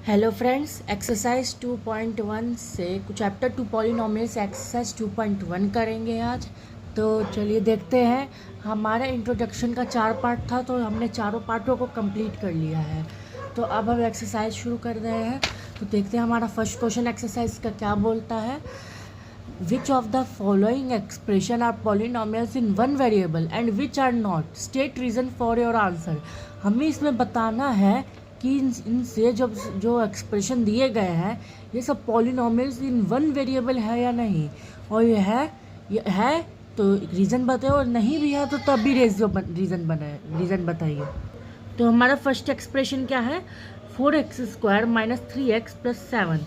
Hello friends, exercise 2.1 से chapter 2 polynomials exercise 2.1 करेंगे आज। तो चलिए देखते हैं। हमारा इंट्रोडक्शन का 4 पार्ट था, तो हमने चारों पार्टों को कंप्लीट कर लिया है। तो अब हम एक्सरसाइज शुरू कर रहे हैं। तो देखते हैं हमारा फर्स्ट क्वेश्चन एक्सरसाइज का क्या बोलता है। Which of the following expression are polynomials in one variable and which are not, state reason for your answer. हमें इसमें बताना है कि इनसे जब जो एक्सप्रेशन दिए गए हैं ये सब पॉलिनोमियल्स इन वन वेरिएबल है या नहीं, और ये है तो रीज़न बताओ, और नहीं भी है तो तब भी रीज़न बताइए। तो हमारा फर्स्ट एक्सप्रेशन क्या है, 4x² माइनस 3x प्लस 7।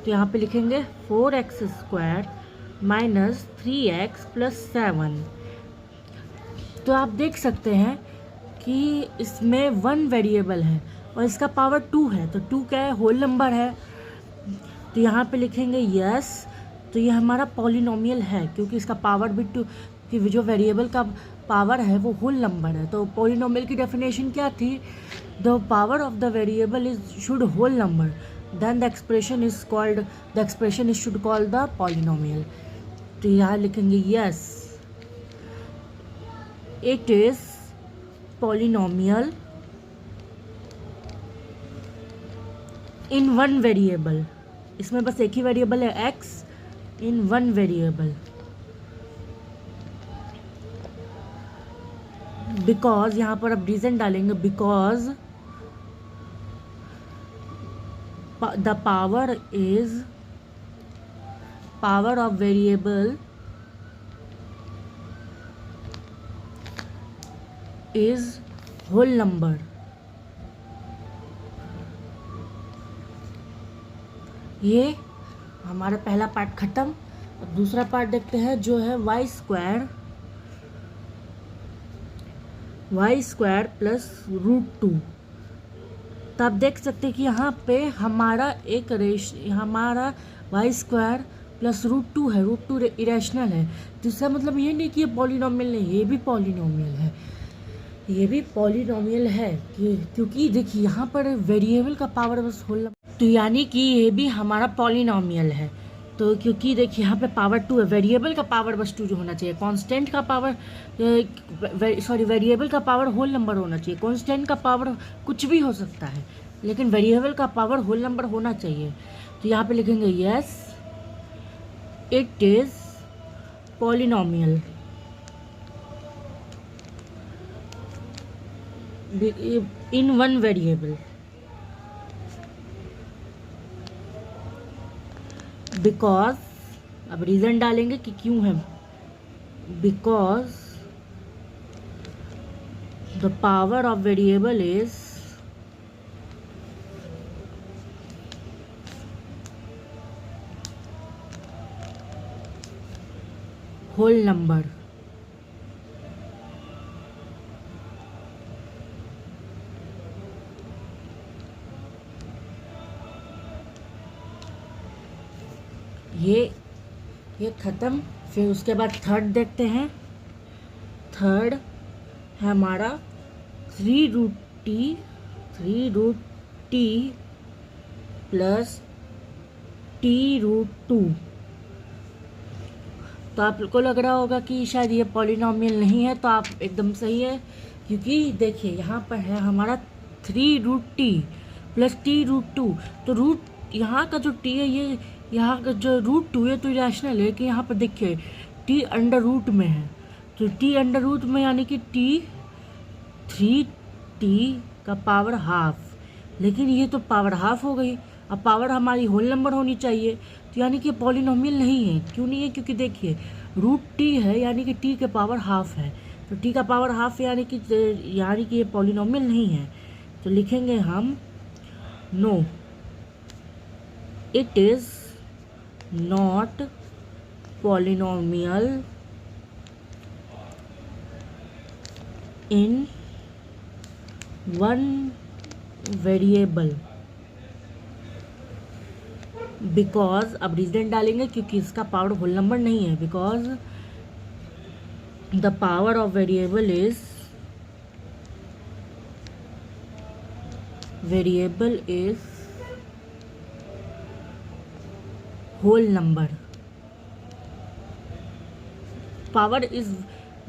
तो यहाँ पे लिखेंगे 4x² माइनस 3x प्लस 7। तो आप देख सकते हैं कि इसमें वन वेरिएबल है और इसका पावर 2 है। तो 2 क्या है, होल नंबर है। तो यहाँ पे लिखेंगे यस, तो ये हमारा पॉलिनोमियल है क्योंकि इसका पावर भी 2, कि जो वेरिएबल का पावर है वो होल नंबर है। तो पॉलिनोमियल की डेफिनेशन क्या थी, the power of the variable is should whole number, then the expression is should call the polynomial. तो यहाँ लिखेंगे yes, it is polynomial in one variable. इसमें बस एक ही वेरिएबल है x, in one variable, because यहाँ पर अब रीजन डालेंगे, because the power of variable is whole number. ये हमारा पहला पार्ट ख़त्म। अब दूसरा पार्ट देखते हैं जो है y² प्लस √2। तो आप देख सकते हैं कि यहाँ पे हमारा हमारा y² प्लस √2 है। √2 इरेशनल है, तो इसका मतलब ये नहीं कि ये पॉलिनोमियल नहीं, ये भी पॉलिनोमियल है। ये भी पॉलिनोमियल है क्योंकि देखिए यहाँ पर वेरिएबल का पावर बस होल, तो यानी कि ये भी हमारा पॉलिनोमियल है। तो क्योंकि देखिए यहाँ पे पावर 2 है, वेरिएबल का पावर बस 2 जो होना चाहिए। कांस्टेंट का पावर वेरिएबल का पावर होल नंबर होना चाहिए। कांस्टेंट का पावर कुछ भी हो सकता है, लेकिन वेरिएबल का पावर होल नंबर होना चाहिए। तो यहाँ पे लिखेंगे yes, it is polynomial in one variable because, अब रीज़न डालेंगे कि क्यों है, because the power of variable is whole number. ये ख़त्म। फिर उसके बाद थर्ड देखते हैं। थर्ड है हमारा 3√t प्लस t√2। तो आपको लग रहा होगा कि शायद ये पॉलिनोमियल नहीं है, तो आप एकदम सही है, क्योंकि देखिए यहाँ पर है हमारा 3√t प्लस t√2। तो रूट यहाँ का जो t है, ये यहाँ का जो √2 है तो इरेशनल है कि यहाँ पर देखिए t अंडर रूट में है। तो t अंडर रूट में यानी कि 3t का पावर हाफ, लेकिन ये तो पावर हाफ हो गई। अब पावर हमारी होल नंबर होनी चाहिए, तो यानी कि पॉलिनोमियल नहीं है। क्यों नहीं है, क्योंकि देखिए √t है यानी कि t के पावर हाफ है। तो t का पावर हाफ यानी कि ये पॉलिनोमियल नहीं है। तो लिखेंगे हम no, it is not polynomial in one variable because, अब रीजन डालेंगे क्योंकि इसका पावर होल नंबर नहीं है, because the power of variable is whole number.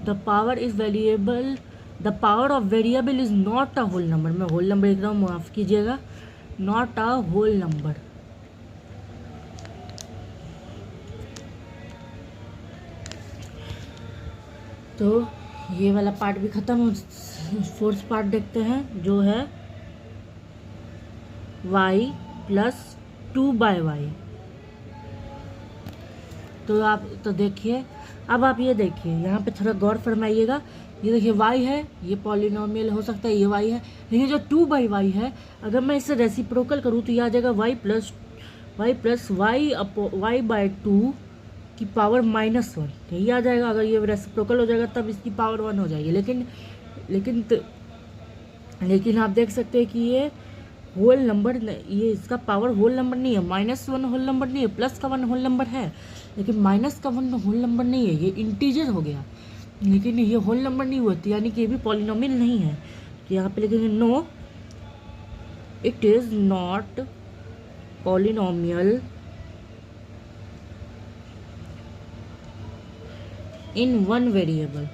The power is variable. The power of variable is not a whole number. मैं whole number लिख रहा हूँ, माफ़ कीजिएगा, not a whole number. तो ये वाला पार्ट भी ख़त्म। फोर्थ पार्ट देखते हैं जो है y प्लस 2/y। तो आप तो देखिए, अब आप ये देखिए, यहाँ पे थोड़ा गौर फरमाइएगा। ये देखिए y है, ये पॉलिनोमियल हो सकता है, ये y है, लेकिन जो 2/y है, अगर मैं इसे रेसिप्रोकल करूँ तो ये आ जाएगा y प्लस y/2 की पावर -1, यही आ जाएगा। अगर ये रेसिप्रोकल हो जाएगा तब इसकी पावर 1 हो जाएगी। लेकिन आप देख सकते हैं कि ये होल नंबर, ये इसका पावर होल नंबर नहीं है, -1 होल नंबर नहीं है, प्लस का 1 होल नंबर है, लेकिन माइनस का 1 होल नंबर नहीं है, ये इंटीजर हो गया, लेकिन ये होल नंबर नहीं होती, यानी कि ये भी पॉलिनोमियल नहीं है। तो यहाँ पे लिखेंगे no, it is not polynomial in one variable.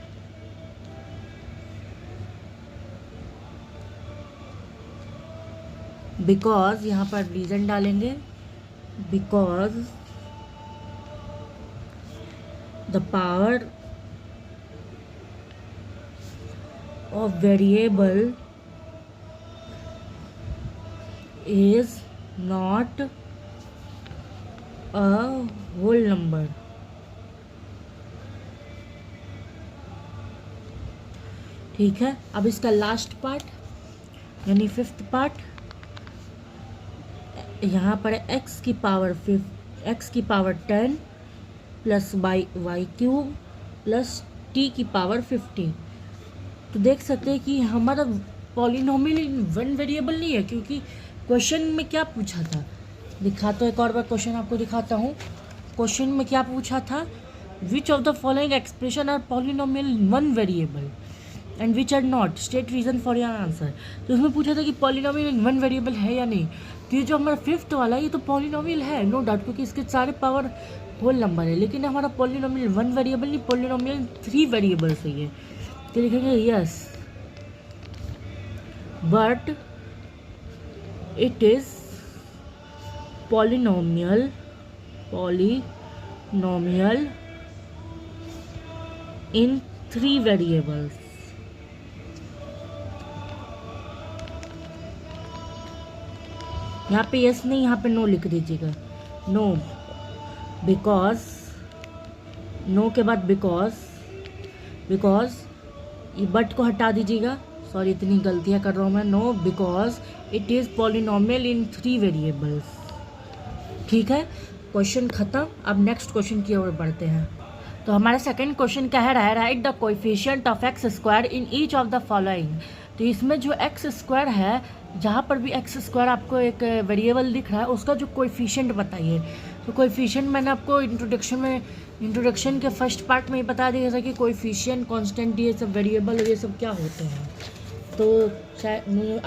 Because, यहाँ पर रीजन डालेंगे, because the power of variable is not a whole number. ठीक है, अब इसका लास्ट पार्ट यानी फिफ्थ पार्ट, यहाँ पर x की power 10 plus y cube plus t की पावर 15। तो देख सकते हैं कि हमारा पॉलिनोमियल इन वन वेरिएबल नहीं है, क्योंकि क्वेश्चन में क्या पूछा था, दिखाता हूँ एक और बार, क्वेश्चन आपको दिखाता हूँ। क्वेश्चन में क्या पूछा था, which of the following expression are polynomial in one variable and which are not, state reason for your answer. तो उसमें पूछा था कि पॉलिनोमियल इन वन वेरिएबल है या नहीं। तो ये जो हमारा फिफ्थ वाला है ये तो पॉलिनोमियल है, नो डाउट, क्योंकि इसके सारे पावर होल नंबर है, लेकिन हमारा पॉलिनोमियल वन वेरिएबल नहीं, पॉलिनोमियल 3 वेरिएबल से ही है। तो लिखेंगे yes, but it is polynomial in 3 variables. यहाँ पे यस नहीं, यहाँ पे नो लिख दीजिएगा, नो, बिकॉज, नो के बाद बिकॉज ये बट को हटा दीजिएगा, सॉरी इतनी गलतियाँ कर रहा हूँ मैं, no because it is polynomial in 3 variables. ठीक है, क्वेश्चन ख़त्म। अब नेक्स्ट क्वेश्चन की ओर बढ़ते हैं। तो हमारा सेकंड क्वेश्चन कह रहा है, right the coefficient of x square in each of the following. तो इसमें जो एक्स स्क्वायर है, जहाँ पर भी एक्स स्क्वायर आपको एक वेरिएबल दिख रहा है, उसका जो कोएफिशिएंट बताइए। तो कोएफिशिएंट मैंने आपको इंट्रोडक्शन के फर्स्ट पार्ट में ही बता दिया था कि कोएफिशिएंट, कांस्टेंट, ये सब वेरिएबल, ये सब क्या होते हैं। तो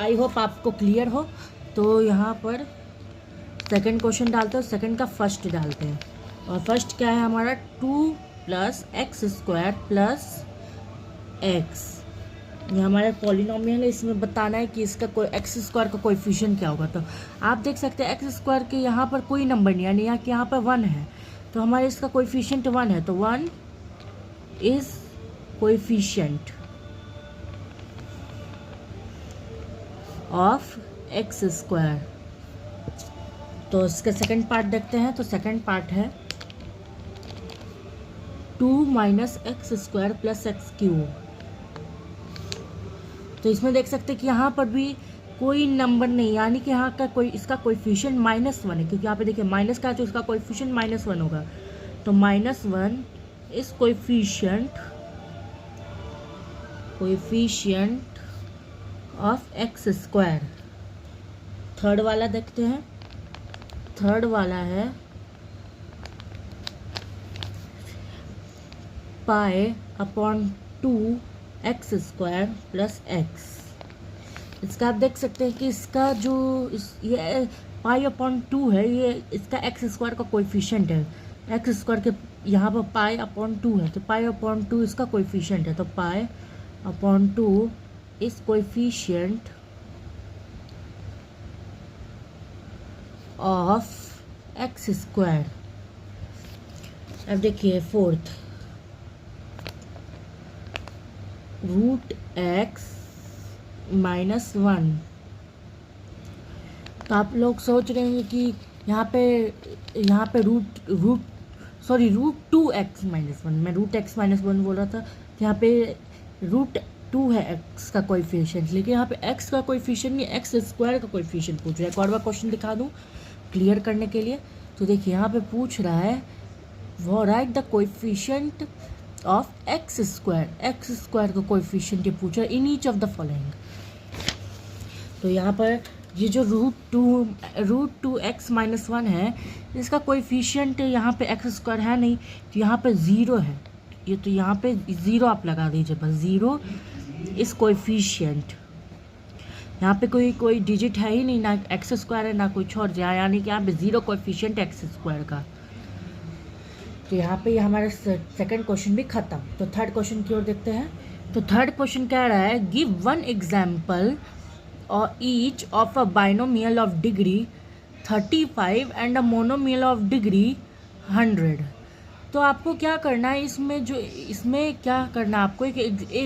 आई होप आपको क्लियर हो। तो यहाँ पर सेकंड क्वेश्चन डालते हैं, सेकंड का फर्स्ट डालते हैं, और फर्स्ट क्या है हमारा, 2 + x² + x। ये हमारा पॉलिनोमियल है, इसमें बताना है कि इसका कोई x² का कोएफिशिएंट क्या होगा। तो आप देख सकते हैं x² के यहाँ पर कोई नंबर नहीं, यानी यहाँ पर 1 है, तो हमारे इसका कोएफिशिएंट 1 है, तो 1 इज कोएफिशिएंट ऑफ x²। तो इसका सेकंड पार्ट देखते हैं। तो सेकंड पार्ट है 2 - x² + x³। तो इसमें देख सकते हैं कि यहाँ पर भी कोई नंबर नहीं, यानी कि यहाँ का कोई, इसका कोएफिशिएंट -1 है, क्योंकि यहाँ पे देखिए माइनस का है तो इसका कोएफिशिएंट -1 होगा। तो -1 is coefficient of x²। Third वाला देखते हैं। थर्ड वाला है π/2 x² + x। इसका आप देख सकते हैं कि इसका जो ये पाई अपॉन 2 है, ये इसका एक्स स्क्वायर का कोएफिशिएंट है। एक्स स्क्वायर के यहाँ पर पाई अपॉन 2 है, तो पाई अपॉन 2 इसका कोएफिशिएंट है, तो पाई अपॉन 2 इस कोएफिशिएंट ऑफ एक्स स्क्वायर। अब देखिए फोर्थ, रूट एक्स माइनस 1। तो आप लोग सोच रहे हैं कि यहाँ पे रूट 2x माइनस 1, मैं रूट एक्स माइनस 1 बोल रहा था, तो यहाँ पे रूट 2 है x का कोएफिशिएंट, लेकिन यहाँ पे x का कोएफिशिएंट नहीं, एक्स स्क्वायर का कोएफिशिएंट पूछ रहा है। एक और बार क्वेश्चन दिखा दूँ क्लियर करने के लिए। तो देखिए यहाँ पे पूछ रहा है वो right the coefficient of x square का कोएफिशिएंट ये पूछ रहा है in each of the following. तो यहाँ पर ये जो रूट टू एक्स माइनस 1 है, इसका कोएफिशिएंट यहाँ पे एक्स स्क्वायर है नहीं, तो यहाँ पे 0 है, ये तो यहाँ पे 0 आप लगा दीजिए बस, 0 इस कोएफिशिएंट। यहाँ पे कोई डिजिट है ही नहीं, ना एक्स स्क्वायर है ना कुछ और, यानी कि यहाँ पे 0 कोएफिशिएंट एक्स स्क्वायर का। तो यहाँ पे हमारा सेकंड क्वेश्चन भी खत्म। तो थर्ड क्वेश्चन की ओर देखते हैं। तो थर्ड क्वेश्चन कह रहा है गिव वन एग्जाम्पल और each of a binomial of degree 35 and a monomial of degree 100। तो आपको क्या करना है, इसमें क्या करना है आपको,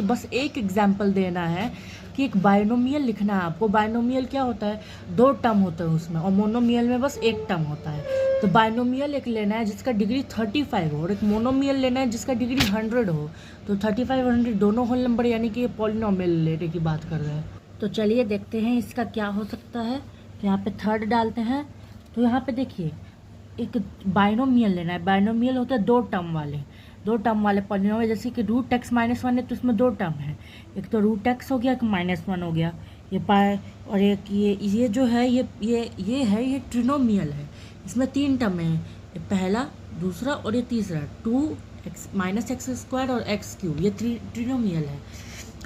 बस एक एग्जाम्पल देना है कि एक बाइनोमियल लिखना है आपको। बाइनोमियल क्या होता है, 2 टर्म होते हैं उसमें, और मोनोमियल में बस 1 टर्म होता है। तो बाइनोमियल एक लेना है जिसका डिग्री 35 हो, और एक मोनोमियल लेना है जिसका डिग्री 100 हो। तो 35 और 100 दोनों होल नंबर, यानी कि ये पॉलिनोमियल लेने की बात कर रहे हैं। तो चलिए देखते हैं इसका क्या हो सकता है। तो यहाँ पे थर्ड डालते हैं। तो यहाँ पे देखिए एक बाइनोमियल लेना है। बाइनोमियल होता है 2 टर्म वाले पॉलिनोमियल, जैसे कि रूट एक्स माइनस 1 है तो इसमें 2 टर्म है, एक तो रूट एक्स हो गया, एक -1 हो गया, ये पाए, और एक ये जो है ये ट्रिनोमियल है, इसमें 3 टर्म है, ये पहला, दूसरा और ये तीसरा, 2x माइनस एक्स स्क्वायर और x3, ये ट्रिनोमियल है।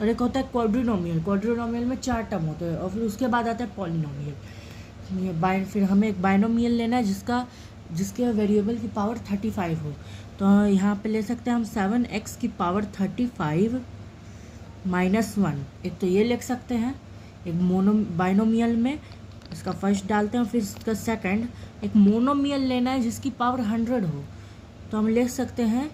और एक होता है क्वाड्रिनोमियल में 4 टर्म होते हैं, और फिर उसके बाद आता है पॉलिनोमियल। फिर हमें एक बाइनोमियल लेना है जिसके वेरिएबल की पावर 35 हो। तो यहाँ पे ले सकते हैं हम 7x की पावर 35 माइनस 1, एक तो ये लिख सकते हैं एक बाइनोमियल में, इसका फर्स्ट डालते हैं, फिर इसका सेकंड एक मोनोमियल लेना है जिसकी पावर 100 हो। तो हम लिख सकते हैं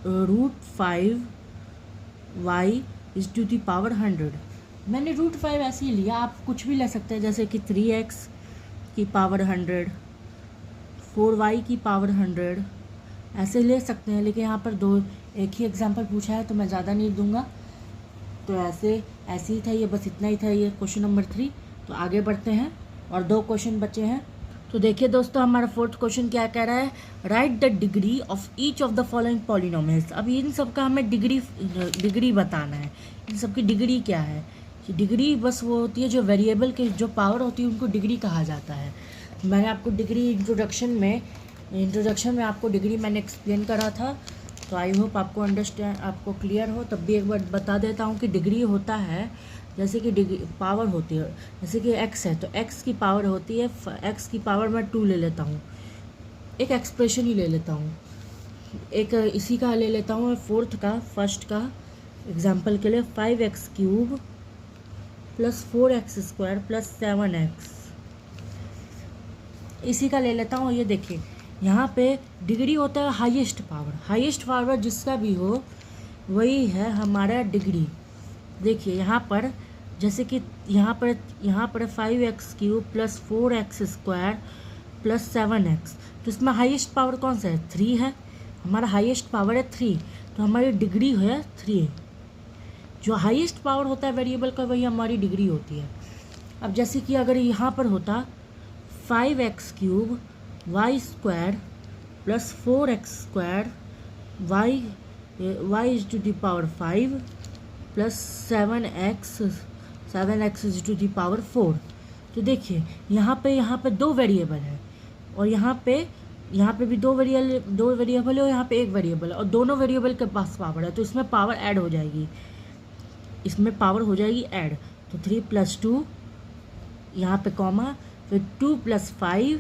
√5y is to the power 100। मैंने √5 ऐसे ही लिया, आप कुछ भी ले सकते हैं, जैसे कि 3x की पावर 100, 4y की पावर 100, ऐसे ले सकते हैं। लेकिन यहाँ पर एक ही एग्जांपल पूछा है तो मैं ज़्यादा नहीं दूंगा, तो ऐसे ही था, ये बस इतना ही था ये क्वेश्चन नंबर 3। तो आगे बढ़ते हैं और 2 क्वेश्चन बचे हैं। तो देखिए दोस्तों, हमारा फोर्थ क्वेश्चन क्या कह रहा है, right the degree of each of the following polynomials. अब इन सब का हमें डिग्री बताना है, इन सब की डिग्री क्या है। डिग्री बस वो होती है जो वेरिएबल के जो पावर होती है उनको डिग्री कहा जाता है। मैंने आपको डिग्री इंट्रोडक्शन में आपको डिग्री मैंने एक्सप्लेन करा था, तो आई होप आपको क्लियर हो। तब भी एक बार बता देता हूँ कि डिग्री होता है, जैसे कि पावर होती है, जैसे कि x है तो x की पावर होती है, x की पावर मैं 2 ले लेता हूँ, एक एक्सप्रेशन ही ले लेता हूँ, एक इसी का ले लेता हूँ फर्स्ट का एग्जांपल के लिए 5x³ + 4x² + 7x, इसी का ले लेता हूँ। ये देखिए यहाँ पे डिग्री होता है हाईएस्ट पावर जिसका भी हो वही है हमारा डिग्री। देखिए यहाँ पर जैसे कि यहाँ पर 5x³ + 4x² + 7x, तो इसमें हाईएस्ट पावर कौन सा है, 3 है, हमारा हाईएस्ट पावर है 3, तो हमारी डिग्री है 3। जो हाईएस्ट पावर होता है वेरिएबल का वही हमारी डिग्री होती है। अब जैसे कि अगर यहाँ पर होता 5x³ y² + 4x² y is to the power 5 + 7x is to the power 4। तो देखिए यहाँ पे 2 वेरिएबल है, और यहाँ पे भी 2 वेरिएबल है, और यहाँ पे 1 वेरिएबल है, और दोनों वेरिएबल के पास पावर है, तो इसमें पावर ऐड हो जाएगी। इसमें पावर हो जाएगी ऐड, तो 3 + 2 यहाँ पे कॉमा, फिर 2 + 5,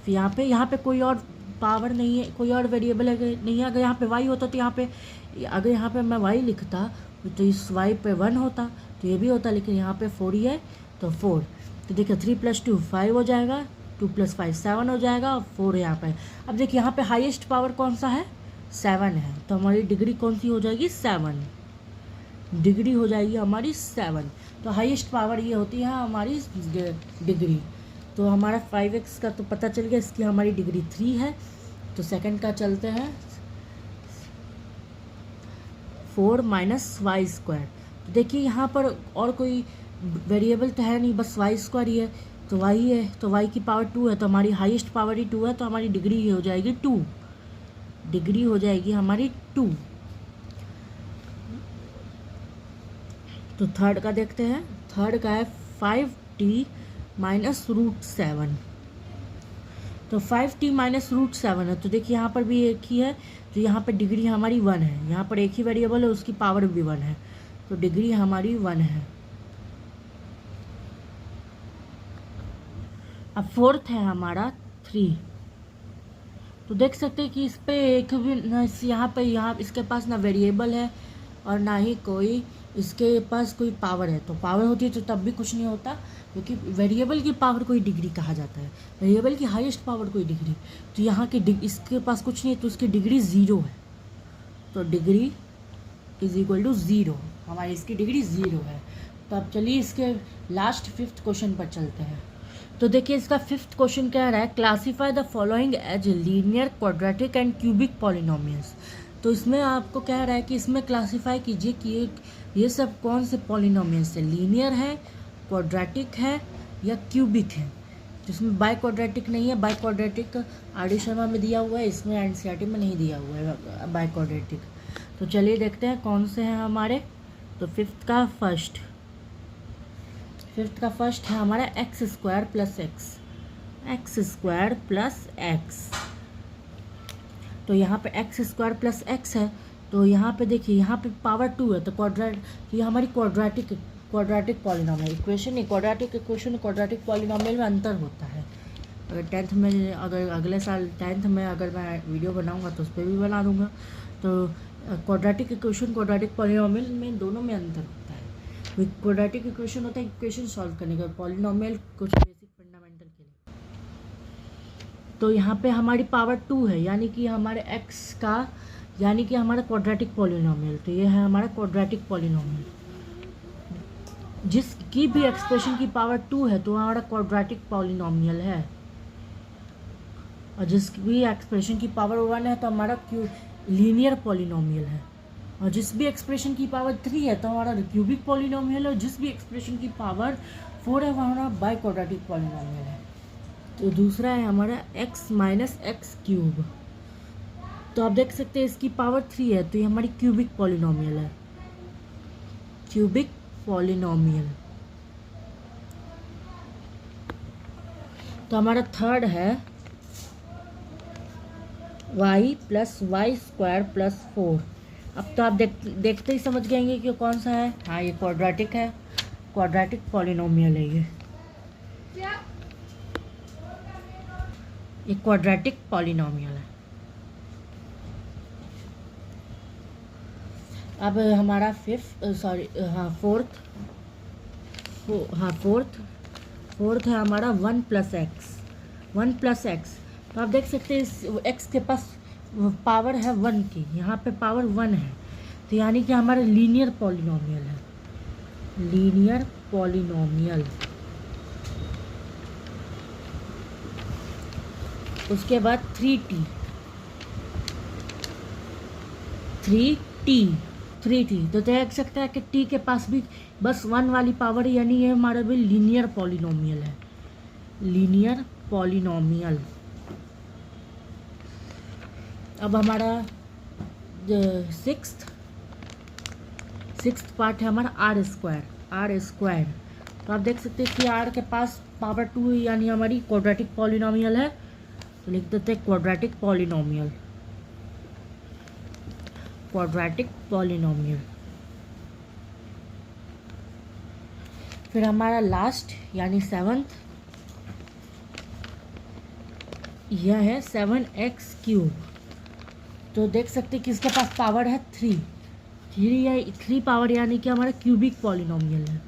फिर यहाँ पे कोई और पावर नहीं है, कोई और वेरिएबल नहीं है। अगर यहाँ पे y होता तो अगर यहाँ पे मैं y लिखता तो इस y पे 1 होता, तो ये भी होता, लेकिन यहाँ पे 4 ही है तो 4। तो देखिए 3 + 2 5 हो जाएगा, 2 + 5 7 हो जाएगा, और 4 यहाँ पे। अब देखिए यहाँ पे हाईएस्ट पावर कौन सा है, 7 है, तो हमारी डिग्री कौन सी हो जाएगी, 7 डिग्री हो जाएगी हमारी 7। तो हाईएस्ट पावर ये होती है हमारी डिग्री। तो हमारा 5x का तो पता चल गया, इसकी हमारी डिग्री 3 है। तो सेकंड का चलते हैं, 4 - y²। तो देखिए यहाँ पर और कोई वेरिएबल तो है नहीं, बस y² ही है, तो y है, तो y की पावर 2 है, तो हमारी हाईएस्ट पावर ही 2 है, तो हमारी डिग्री ये हो जाएगी 2, डिग्री हो जाएगी हमारी 2। तो थर्ड का देखते हैं, थर्ड का है 5t - √7। तो 5t - √7 है, तो देखिए यहाँ पर भी एक ही है, तो यहाँ पर डिग्री हमारी 1 है, यहाँ पर एक ही वेरिएबल है, उसकी पावर भी 1 है, तो डिग्री हमारी 1 है। अब फोर्थ है हमारा 3। तो देख सकते हैं कि इस पे एक भी यहाँ इसके पास ना वेरिएबल है और ना ही कोई इसके पास कोई पावर है। तो पावर होती है तो तब भी कुछ नहीं होता, क्योंकि वेरिएबल की पावर कोई डिग्री कहा जाता है, वेरिएबल की हाईएस्ट पावर कोई डिग्री। तो यहाँ के इसके पास कुछ नहीं है, तो उसकी डिग्री 0 है, तो डिग्री = 0, हमारी इसकी डिग्री 0 है। तो अब चलिए इसके लास्ट 5th क्वेश्चन पर चलते हैं। तो देखिए इसका 5th क्वेश्चन कह रहा है, classify the following as linear, quadratic and cubic polynomials. तो इसमें आपको कह रहा है कि इसमें क्लासीफाई कीजिए कि ये सब कौन से पॉलिनोमियल्स है, लीनियर है, क्वाड्रेटिक है या क्यूबिक है। जिसमें बाई क्वाड्रेटिक नहीं है, बाई क्वाड्रेटिक आर.डी. शर्मा में दिया हुआ है, इसमें एनसीईआरटी में नहीं दिया हुआ है बाई क्वाड्रेटिक। तो चलिए देखते हैं कौन से हैं हमारे। तो फिफ्थ का फर्स्ट है हमारा x² + x। तो यहाँ पे x² + x है, तो यहाँ पे देखिए यहाँ पे पावर 2 है, तो ये हमारी क्वाड्रेटिक पॉलिनोमियल इक्वेशन है। क्वाड्रेटिक इक्वेशन क्वाड्रेटिक पॉलिनोमियल में अंतर होता है। अगर 10th में, अगर अगले साल 10th में अगर मैं वीडियो बनाऊंगा तो उस पर भी बना दूंगा। तो क्वाड्रेटिक इक्वेशन क्वाड्रेटिक पॉलिनोमियल में दोनों में अंतर होता है। क्वाड्रेटिक इक्वेशन होता है इक्वेशन सॉल्व करने का, पॉलिनोमियल कुछ बेसिक फंडामेंटल के लिए। तो यहाँ पे हमारी पावर 2 है, यानी कि हमारे x का, यानी कि हमारा क्वाड्रेटिक पॉलिनोमियल। तो ये है हमारा क्वाड्रेटिक पॉलिनोमियल, जिसकी भी एक्सप्रेशन की पावर 2 है तो हमारा क्वाड्रेटिक पॉलिनोमियल है, और जिसकी भी एक्सप्रेशन की पावर 1 है तो हमारा लीनियर पॉलिनोमियल है, और जिस भी एक्सप्रेशन की पावर 3 है तो हमारा क्यूबिक पॉलिनोमियल है, और जिस भी एक्सप्रेशन की पावर 4 है वो हमारा बाई क्वाड्रेटिक पॉलिनोमियल है। तो दूसरा है हमारा x - x³। तो आप देख सकते हैं इसकी पावर 3 है, तो ये हमारी क्यूबिक पॉलिनोमियल है, क्यूबिक पॉलिनोमियल। तो हमारा थर्ड है y + y² + 4। अब तो आप देखते ही समझ गएंगे कि कौन सा है। हाँ, ये क्वाड्रेटिक है, क्वाड्रेटिक पॉलिनोमियल है ये क्वाड्रेटिक पॉलिनोमियल है। अब हमारा फोर्थ है हमारा 1 + x। तो आप देख सकते हैं इस x के पास पावर है 1 की, यहाँ पे पावर 1 है, तो यानी कि हमारा लीनियर पॉलिनोमियल है, लीनियर पॉलिनोमियल। उसके बाद 3t। तो देख सकते हैं कि t के पास भी बस 1 वाली पावर, यानी ये हमारा भी लीनियर पॉलिनोमियल है, लीनियर पॉलिनोमियल। अब हमारा सिक्स्थ पार्ट है हमारा r²। तो आप देख सकते हैं कि r के पास पावर 2 यानी हमारी क्वाड्रेटिक पॉलिनोमियल है, तो लिख देते हैं क्वाड्रेटिक पॉलिनोमियल। फिर हमारा लास्ट यानी 7th, यह है 7x³। तो देख सकते हैं कि इसके पास पावर है 3 पावर, यानी कि हमारा क्यूबिक पॉलिनोमियल है।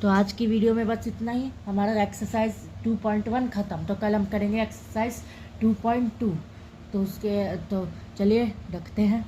तो आज की वीडियो में बस इतना ही। हमारा एक्सरसाइज 2.1 ख़त्म। तो कल हम करेंगे एक्सरसाइज 2.2। तो चलिए रखते हैं।